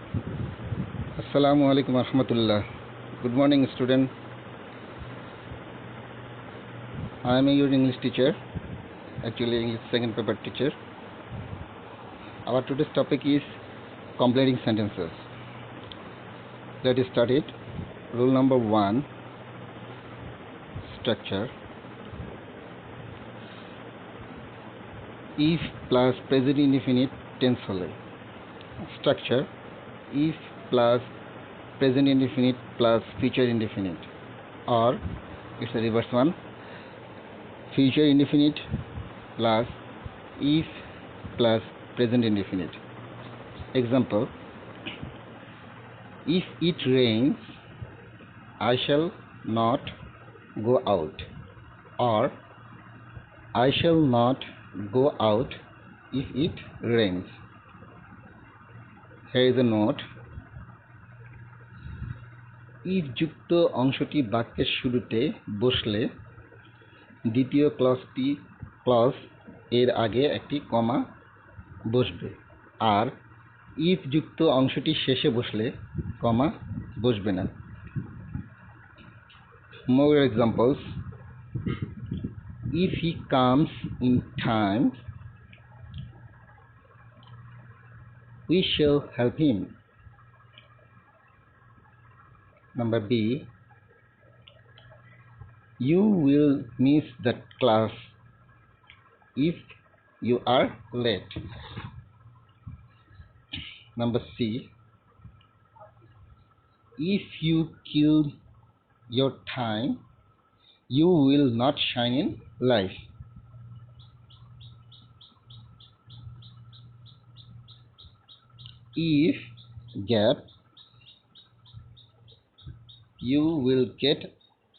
Assalamu alaikum warahmatullah. Good morning, student. I am your English teacher, actually English second paper teacher. Our today's topic is completing sentences. Let us start it. Rule number 1, structure. If plus present indefinite tense hole. Structure: if plus present indefinite plus future indefinite, or it's a reverse one, future indefinite plus if plus present indefinite. Example: if it rains, I shall not go out, or I shall not go out if it rains. Here is a note. if যুক্ত অংশটি বাক্যের শুরুতে বসলে দ্বিতীয় clause এর আগে একটি কমা বসবে, আর if যুক্ত অংশটি শেষে বসলে কমা বসবে না। More examples: if he comes in time, we shall help him. Number B, you will miss the class if you are late. Number C, if you kill your time, you will not shine in life. If gap, you will get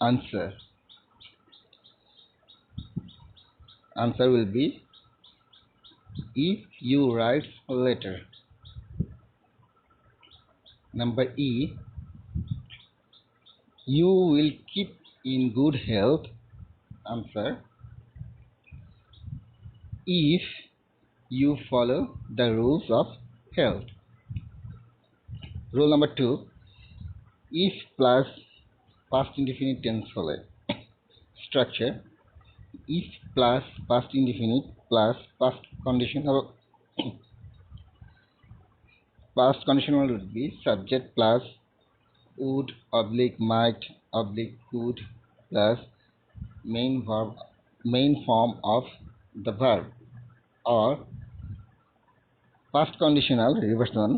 answer. Answer will be if you write letter. Number E, you will keep in good health. Answer: if you follow the rules of health. Rule number 2, if plus past indefinite tense hole. Structure: if plus past indefinite plus past conditional. Past conditional would be subject plus would oblique might oblique could plus main form of the verb, or past conditional reverse one,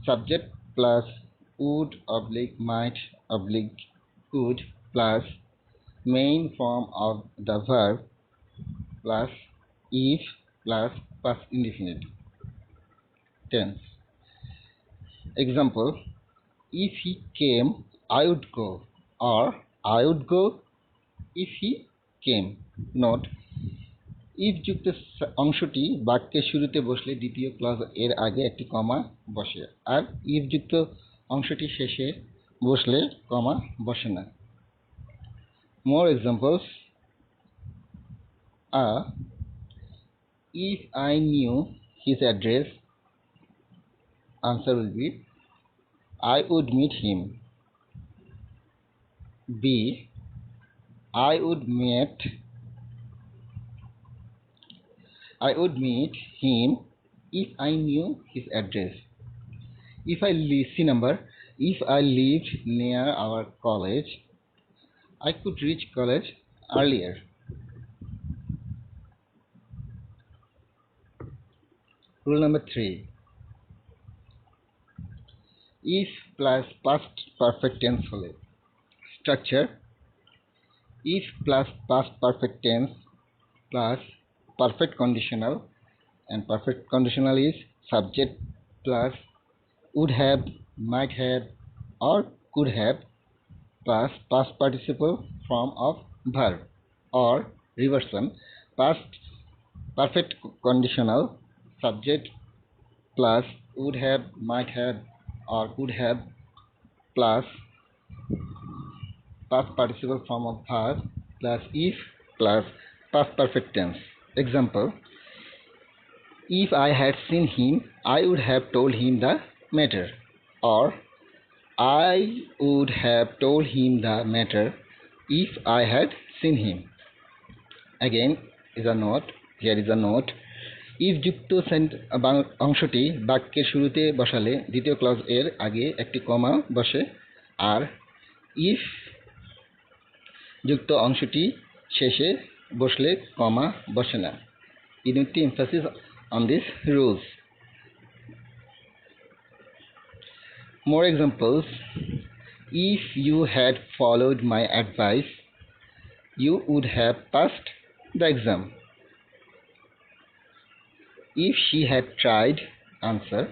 subject plus would oblique might oblique could plus main form of the verb plus if plus past indefinite tense. Example: if he came, I would go, or I would go if he came. Note: if যুক্ত অংশটি বাক্যের শুরুতে বসলে দ্বিতীয় clause এর আগে একটি কমা বসে, আর if যুক্ত অংশটি শেষে বসলে কমা বসে না। More examples: if I knew his address, answer will be I would meet him. B, I would meet him if I knew his address. If I lived near our college, I could reach college earlier. Rule number 3, if plus past perfect tense hole. Structure: if plus past perfect tense plus perfect conditional, and perfect conditional is subject plus would have, might have, or could have plus past participle form of verb, or reverse one, past perfect conditional, subject plus would have, might have, or could have plus past participle form of verb plus if plus past perfect tense. Example: If I had seen him, I would have told him the matter. Or I would have told him the matter if I had seen him. Again is a note. Here is a note. If যুক্ত অংশটি বাক্যের শুরুতে বসালে দ্বিতীয় clause এর আগে একটি কমা বসে, আর ইফ যুক্ত অংশটি শেষে বসলে কমা বসে না। You need to emphasize on these rules. More examples. If you had followed my advice, you would have passed the exam. If she had tried, answer,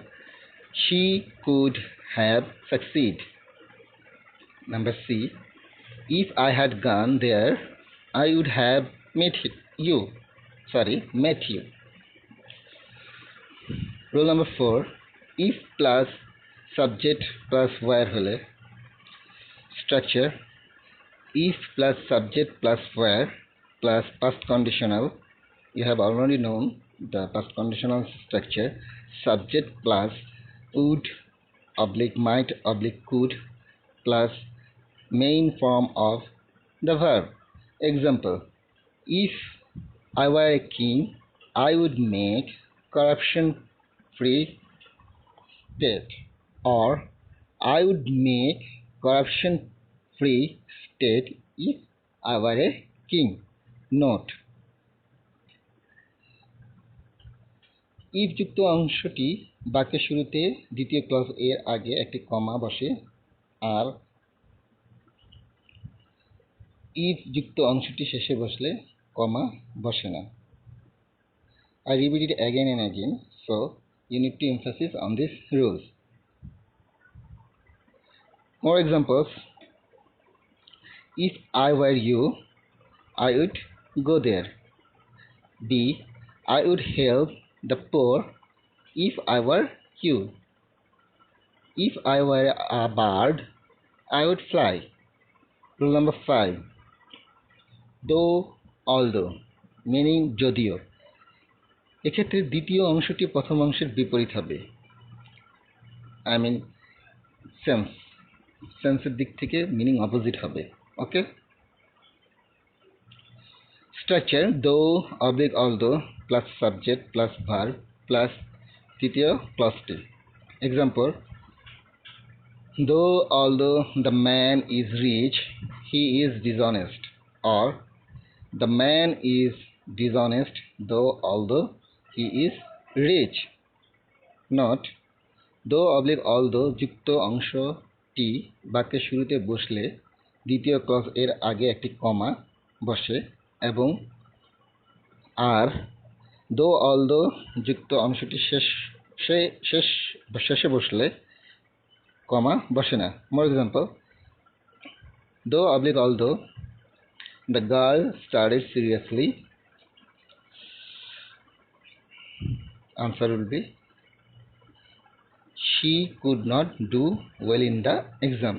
she could have succeeded. Number C. If I had gone there, I would have met you. Rule number 4. If plus subject plus where hole. Structure. If plus subject plus where plus past conditional. You have already known the past conditional structure. Subject plus would oblique might oblique could plus main form of the verb. Example. If I were a king, I would make corruption free state. Or I would make corruption free state if I were a king. Note. If যুক্ত অংশটি বাক্যের শুরুতে দ্বিতীয় clause এর আগে একটি কমা বসে, আর if যুক্ত অংশটি শেষে বসলে কমা বসে না। I repeat it again and again, so you need to emphasize on these rules. More examples. If I were you, I would go there. B. I would help the poor if I were you. If I were a bird, I would fly. Rule number 5. Though, although, meaning যদিও। এক্ষেত্রে দ্বিতীয় অংশটি প্রথম অংশের বিপরীত হবে। I mean সেন্সের দিক থেকে মিনিং অপোজিট হবে। ওকে। Structure. Though oblique although plus subject plus verb plus তৃতীয় ক্লজটি। Example. Though although the man is rich, he is dishonest. Or the man is dishonest though although he is rich. Note. though oblique although যুক্ত অংশটি বাক্যের শুরুতে বসলে দ্বিতীয় clause এর আগে একটি কমা বসে, এবং আর though although যুক্ত অংশটি শেষে বসলে কমা বসে না। More example. Though oblique although the girl studied seriously, answer will be she could not do well in the exam.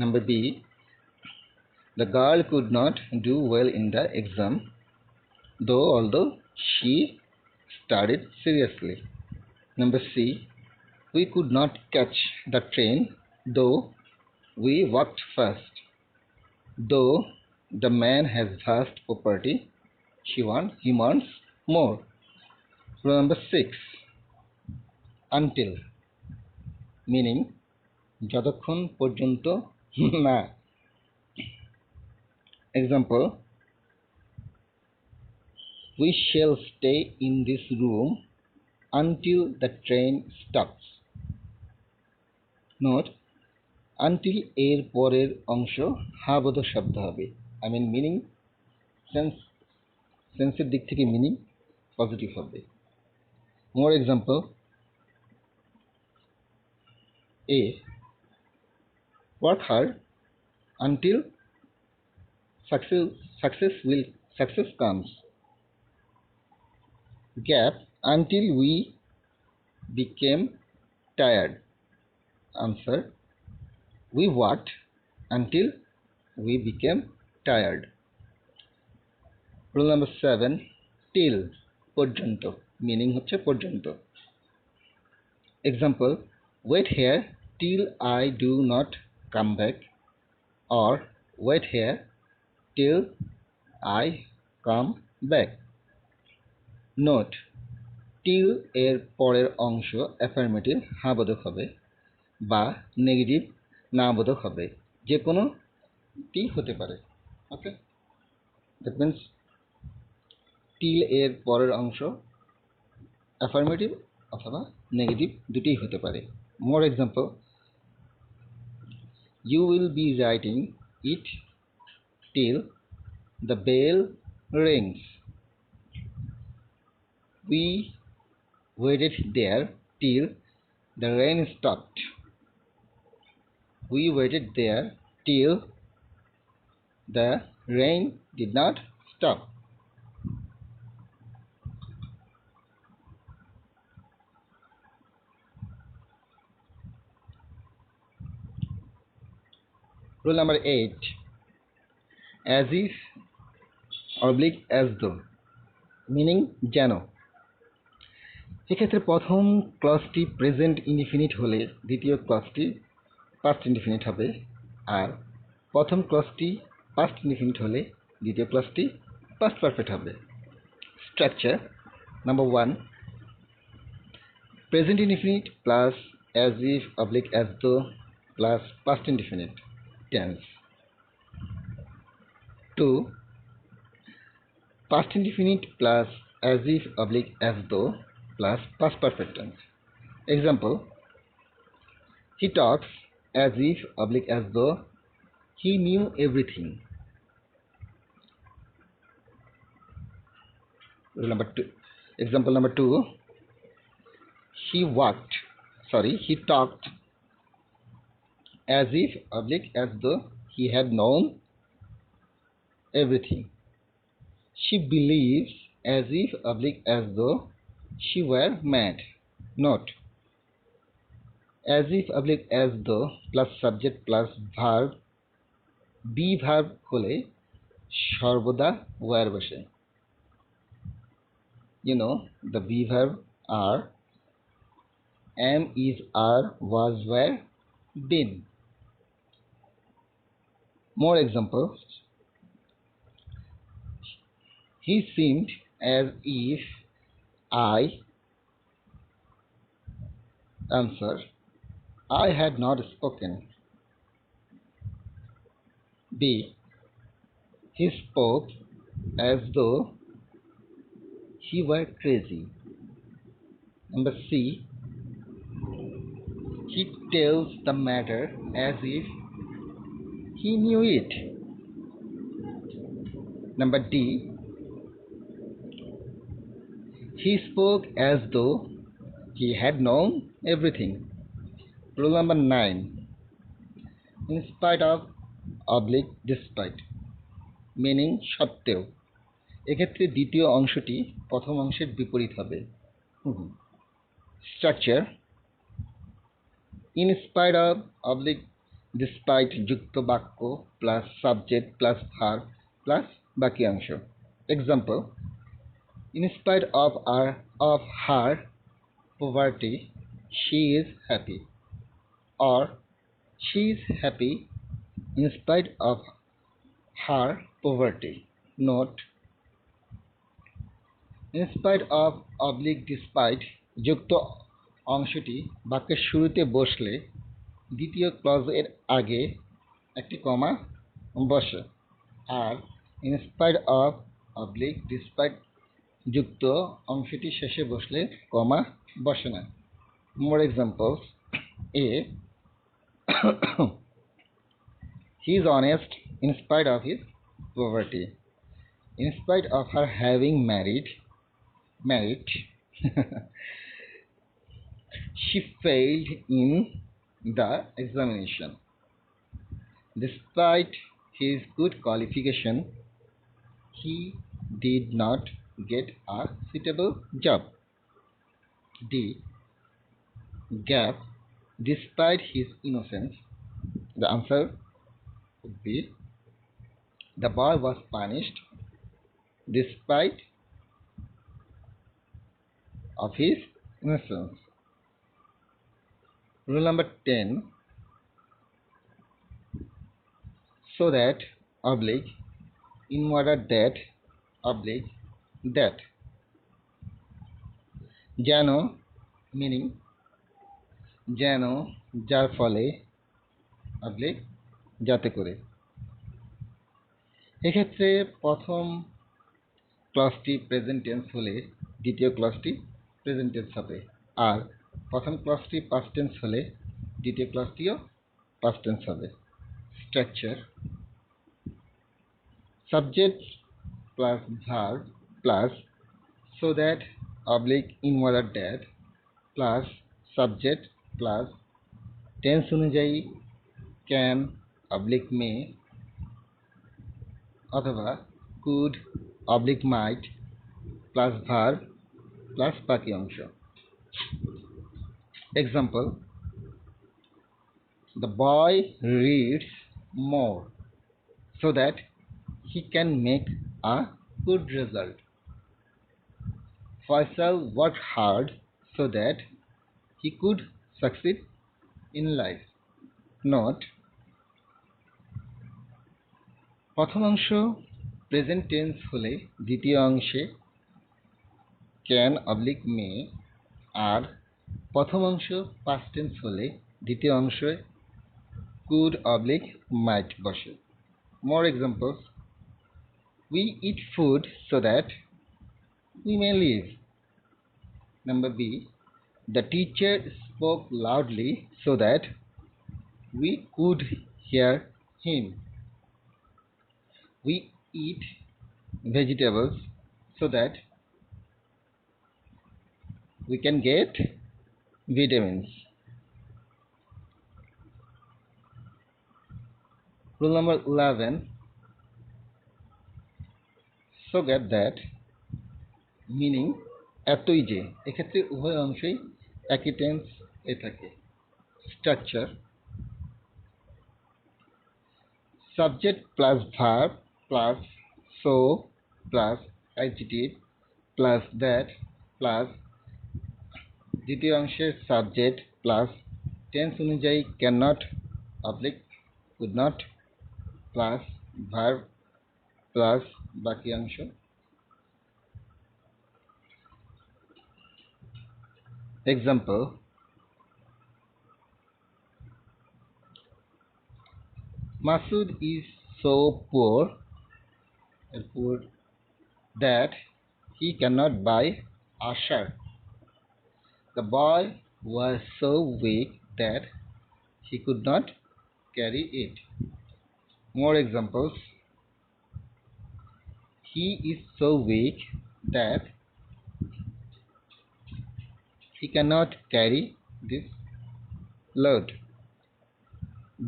Number B. The girl could not do well in the exam though although she studied seriously. Number C. We could not catch the train though we walked fast. Though the man has vast property, he wants more. Rule number 6. Until, meaning যতক্ষণ পর্যন্ত না। Example. We shall stay in this room until the train stops. Note. Until এর পরের অংশ হাবোধক শব্দ হবে। I mean meaning সেন্সের দিক থেকে মিনিং পজিটিভ হবে। More example. A. Work hard until success comes. Gap. Until we became tired. Answer. We worked until we became tired. Rule number 7. Till, পর্যন্ত। Meaning হচ্ছে পর্যন্ত। Example, wait here till I do not come back, or wait here till I come back. Note, till এর পরের অংশ affirmative হ্যাঁ বোধক হবে বা negative না বোধক হবে, যে কোনোটি হতে পারে। ওকে, দ্যাট মিনস টিল এর পরের অংশ অ্যাফার্মেটিভ অথবা নেগেটিভ দুটিই হতে পারে। More example, you will be writing it till the bell rings. We waited there till the rain stopped. We waited there till the rain did not stop. Rule number 8. As if oblique as though, meaning যেন। এক্ষেত্রে প্রথম ক্লজটি present indefinite হলে দ্বিতীয় ক্লজটি past indefinite হবে, আর প্রথম ক্লজটি past indefinite হলে দ্বিতীয় ক্লজটি past perfect হবে। Structure number 1, present indefinite plus as if oblique as though plus past indefinite tense. 2, past indefinite plus as if oblique as though plus past perfect tense. Example, he talks as if oblique as though he knew everything. Rule number 2. Example number 2, he talked as if oblique as though he had known everything. She believes as if oblique as though she were mad. Note, as if oblique as though plus subject plus verb, be verb হলে সর্বদা were বসে। You know the be verb are am, is, are, was, were, been. More examples, he seemed as if I answer, I had not spoken. B, he spoke as though he were crazy. Number C, he tells the matter as if he knew it. Number D, he spoke as though he had known everything. Rule number 9, in spite of oblique despite, meaning সত্ত্বেও। এক্ষেত্রে দ্বিতীয় অংশটি প্রথম অংশের বিপরীত হবে। Structure, in spite of oblique despite যুক্ত বাক্য plus subject plus verb plus বাকি অংশ। Example, in spite of her poverty she is happy, or she is happy in spite of her poverty. Note, in spite of oblique despite যুক্ত অংশটি বাক্যের শুরুতে বসলে দ্বিতীয় ক্লজের আগে একটি কমা বসে, আর in spite of oblique despite যুক্ত অংশটি শেষে বসলে কমা বসে না। More examples, A, he is honest in spite of his poverty. In spite of her having married she failed in the examination. Despite his good qualification, he did not get a suitable job. D, Gap, despite his innocence. The answer would be, the boy was punished despite of his innocence. Rule number 10. So that oblique in order that oblique that. যেন meaning যেন যার ফলে oblique যাতে করে। এক্ষেত্রে প্রথম ক্লজটি present tense হলে দ্বিতীয় ক্লজটি প্রেজেন্ট টেন্স হবে, আর প্রথম ক্লজটি পাস্ট টেন্স হলে দ্বিতীয় ক্লজটিও পাস্ট টেন্স হবে। Structure: subject plus verb plus so that oblique in order that plus subject plus tense অনুযায়ী ক্যান oblique মে অথবা could oblique mite plus verb plus বাকি অংশ। Example: the boy reads more so that he can make a good result. Faisal worked hard so that he could succeed in life. Note: প্রথম অংশ present tense হলে দ্বিতীয় অংশে can oblique মে, আর প্রথম অংশ past tense হলে দ্বিতীয় অংশে কুড অবলিক মাইট বসে। মোর examples: we eat food so that we may live. Number B, the teacher spoke loudly so that we could hear him. We eat vegetables so that we can get vitamins. Rule number 11. So get that meaning এতই যে, এক্ষেত্রে উভয় অংশেই একই tense এ থাকে। Structure: subject plus verb plus so plus adjective plus that plus দ্বিতীয় অংশের subject plus tense অনুযায়ী can not oblique could not plus verb plus বাকি অংশ। Example: Masood is so poor that he cannot buy a shirt. The boy was so weak that he could not carry it. More examples: he is so weak that he cannot carry this load.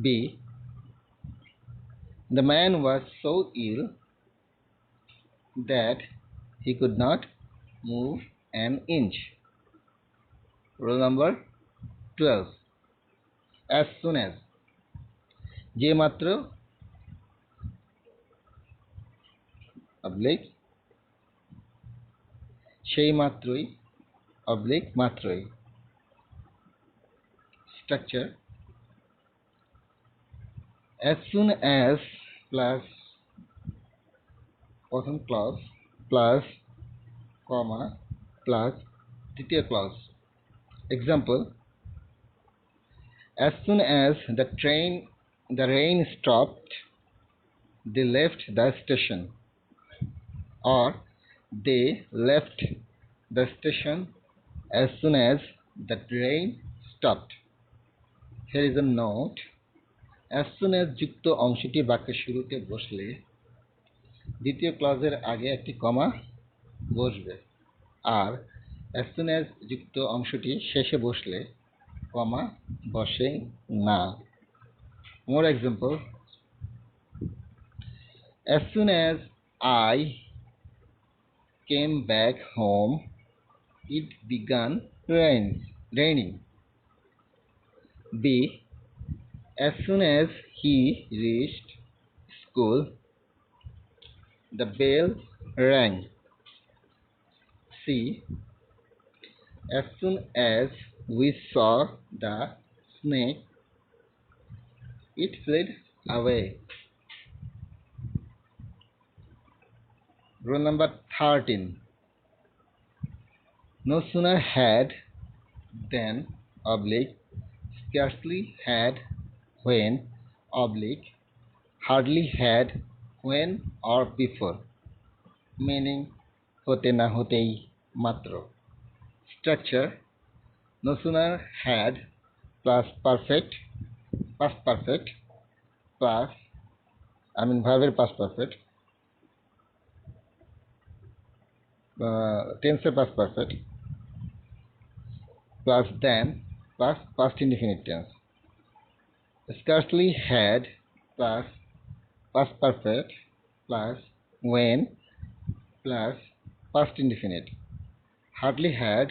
B, the man was so ill that he could not move an inch. Rule number 12. As soon as যে মাত্র oblique সেই মাত্রই অবলিক মাত্রই। Structure: as soon as plus প্রথম clause plus comma plus দ্বিতীয় clause. Example: as soon as the rain stopped, they left the station, or they left the station as soon as the rain stopped. Here is a note: as soon as যুক্ত অংশটি বাক্যের শুরুতে বসলে দ্বিতীয় ক্লজের আগে একটি কমা বসবে, আর as soon as যুক্ত অংশটি শেষে বসলে কমা বসে না। More example: as soon as I came back home, it began raining. B, as soon as he reached school, the bell rang. C, As soon as we saw the snake, it fled away. Rule number 13. No sooner had than oblique, scarcely had when oblique, hardly had when or before, meaning hote na hotei matro. Structure: no sooner had plus perfect past perfect plus verb past perfect tense past perfect plus than plus past indefinite tense. Scarcely had plus past perfect plus when plus past indefinite. Hardly had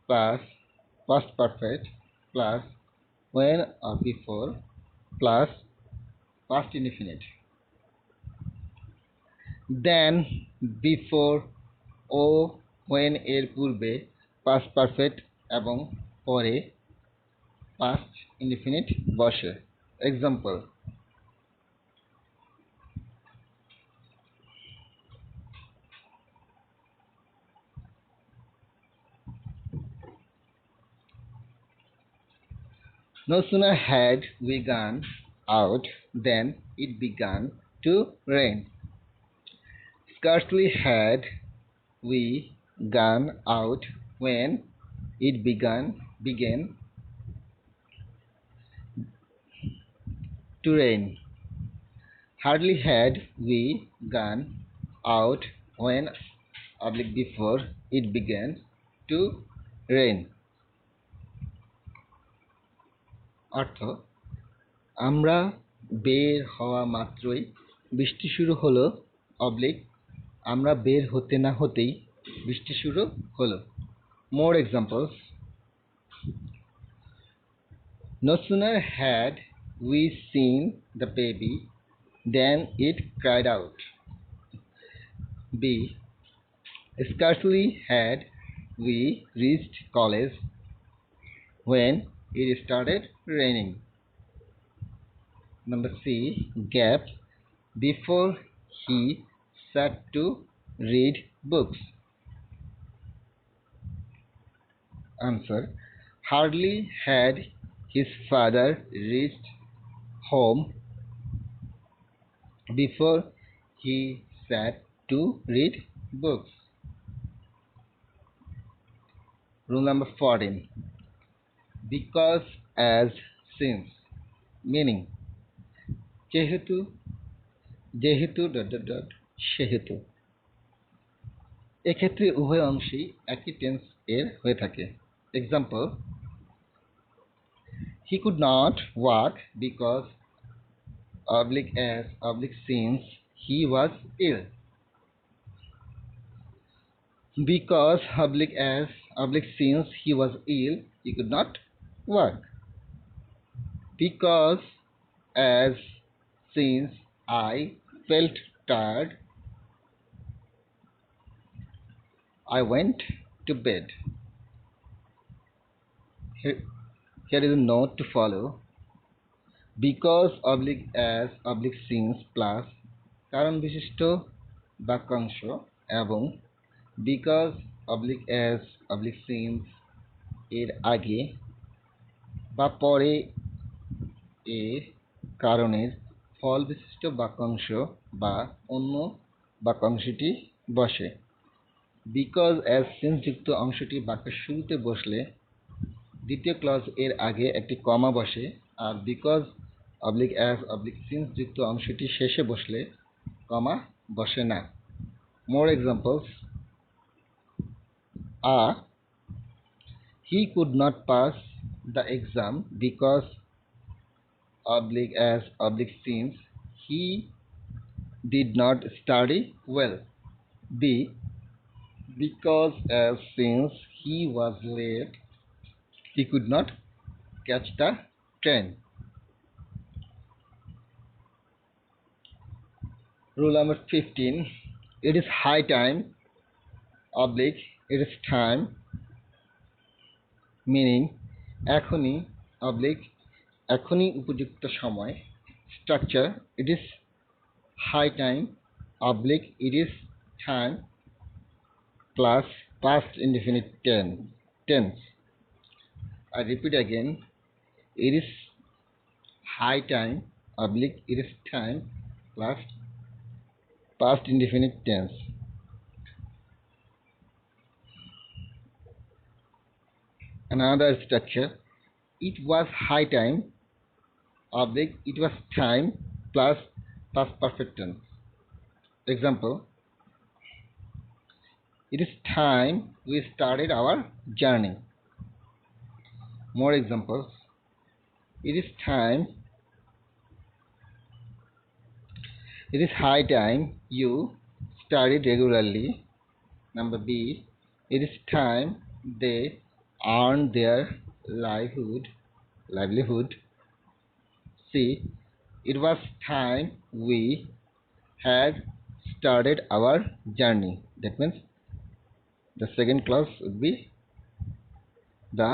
plus past perfect plus when or before plus past indefinite. Then, before O when এর পূর্বে past perfect এবং পরে past indefinite বসে। Example: no sooner had we gone out than it began to rain. Scarcely had we gone out when it began to rain. Hardly had we gone out when before it began to rain. অর্থ: আমরা বের হওয়া মাত্রই বৃষ্টি শুরু হলো আমরা বের হতে না হতেই বৃষ্টি শুরু হলো। More examples: no sooner had we seen the baby than it cried out. B. Scarcely had we reached college when it started raining. Number C. Gap: before he sat to read books. Answer: hardly had his father reached home before he sat to read books. Rule number 14. Because, as, since. Meaning: যেহেতু যেহেতু সেহেতু। এক্ষেত্রে উভয় অংশই একই tense এর হয়ে থাকে। Example: he could not walk because as since he was ill. Because as since he was ill he could not walk. Because as since I felt tired I went to bed. Here is a note to follow. Because as since plus কারণ বিশিষ্ট বাক্যাংশ এবং because as since এর আগে বা পরে এ কারণের ফল বিশিষ্ট বাক্যাংশ বা অন্য বাক্যাংশটি বসে। because as since যুক্ত অংশটি বাক্যের শুরুতে বসলে দ্বিতীয় ক্লজ এর আগে একটি কমা বসে, আর because as since যুক্ত অংশটি শেষে বসলে কমা বসে না। More examples: he could not pass the exam because as since he did not study well. B. Because as since he was late he could not catch the train. Rule number 15. It is high time it is time, meaning এখনই oblique এখনই উপযুক্ত সময়, structure it is high time oblique it is time plus past indefinite tense. I repeat again, it is high time oblique it is time plus past indefinite tense. Another structure, it was high time oblique it was time plus past perfect tense. Example, it is time we started our journey. More examples, it is time, it is high time you studied regularly. Number B, it is time they earned their livelihood. C, it was time we had started our journey. That means the second clause would be the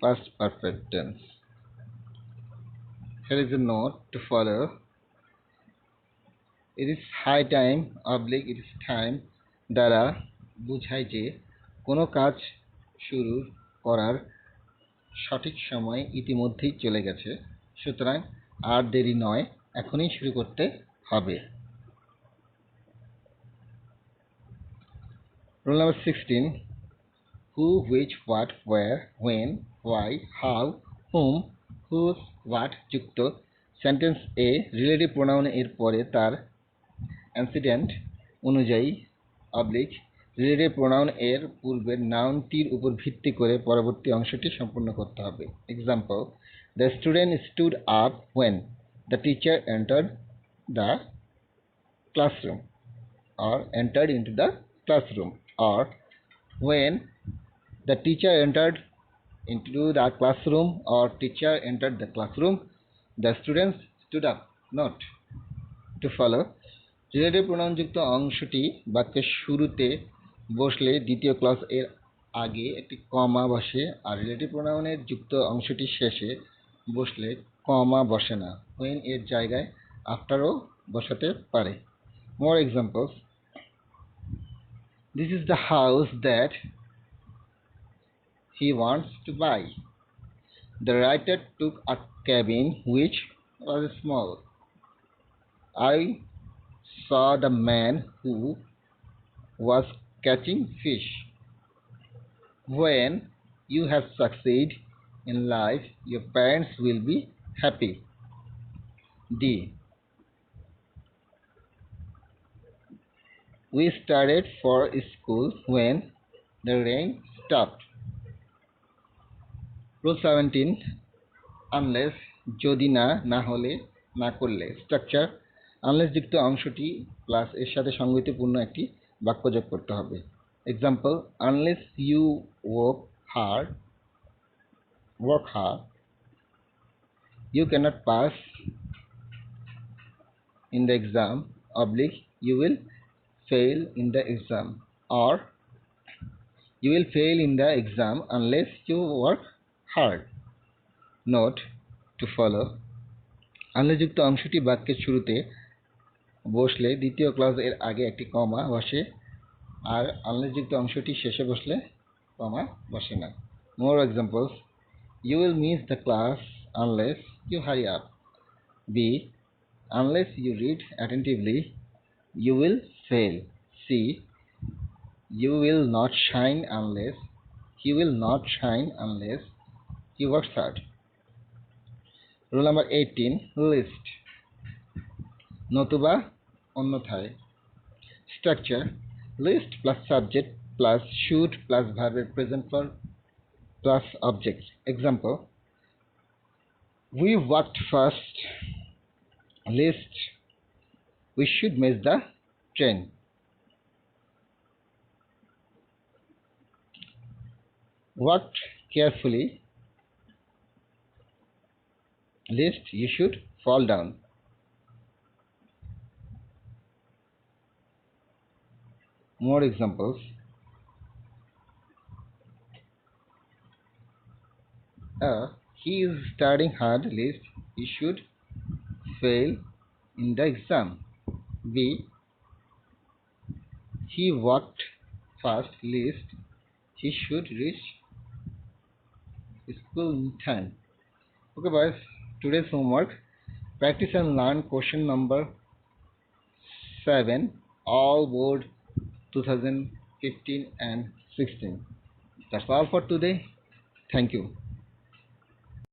past perfect tense. Here is a note to follow. It is high time oblique it is time দ্বারা বোঝায় যে কোনো কাজ শুরু করার সঠিক সময় ইতিমধ্যেই চলে গেছে, সুতরাং আর দেরি নয়, এখনই শুরু করতে হবে। Rule number 16, who, which, what, where, when, why, how, whom, whose, what যুক্ত সেন্টেন্স এ রিলেটিভ প্রোনাউন এর পরে তার অ্যান্সিডেন্ট অনুযায়ী অবলিক রিলেটিভ প্রোনাউন এর পূর্বের নাউনটির উপর ভিত্তি করে পরবর্তী অংশটি সম্পূর্ণ করতে হবে। Example, the student stood up when the teacher entered the classroom or entered into the classroom, or when the teacher entered into the classroom or teacher entered the classroom the students stood up. Note to follow, relative pronoun যুক্ত অংশটি বাক্যের শুরুতে বসলে দ্বিতীয় clause এর আগে একটি কমা বসে, আর রিলেটিভ প্রোনাউনের যুক্ত অংশটি শেষে বসলে কমা বসে না, when এর জায়গায় আফটারও বসাতে পারে। More examples, this is the house that he wants to buy. The writer took a cabin which was small. I saw the man who was catching fish. When you have succeeded in life, your parents will be happy. D, we started for school when the rain stopped. Rule 17, unless যদি না, না হলে, না করলে। Structure, unless যুক্ত অংশটি plus এর সাথে সংগতিপূর্ণ একটি বাক্য যোগ করতে হবে। Example, unless you work hard you cannot pass in the exam oblique you will fail in the exam, or you will fail in the exam unless you work hard. Note to follow, unless যুক্ত অংশটি বাক্যের শুরুতে বসলে দ্বিতীয় clause এর আগে একটি কমা বসে, আর আনলেস যুক্ত অংশটি শেষে বসলে কমা বসে না। More examples, you will miss the class unless you hurry up. B, unless you read attentively you will fail. C, you will not shine unless he will not shine unless he works hard. Rule number 18, list, নতুবা অন্যথায়। Structure, list plus subject plus should plus verb present form plus objects. Example, we walked fast. List, we should miss the train. Walked carefully. List, you should fall down. More examples, A. He is studying hard list. He should fail in the exam. B. He worked fast list. He should reach school in time. Okay, boys. Today's homework. Practice and learn question number 7. All board 2015 and 16. That's all for today. Thank you.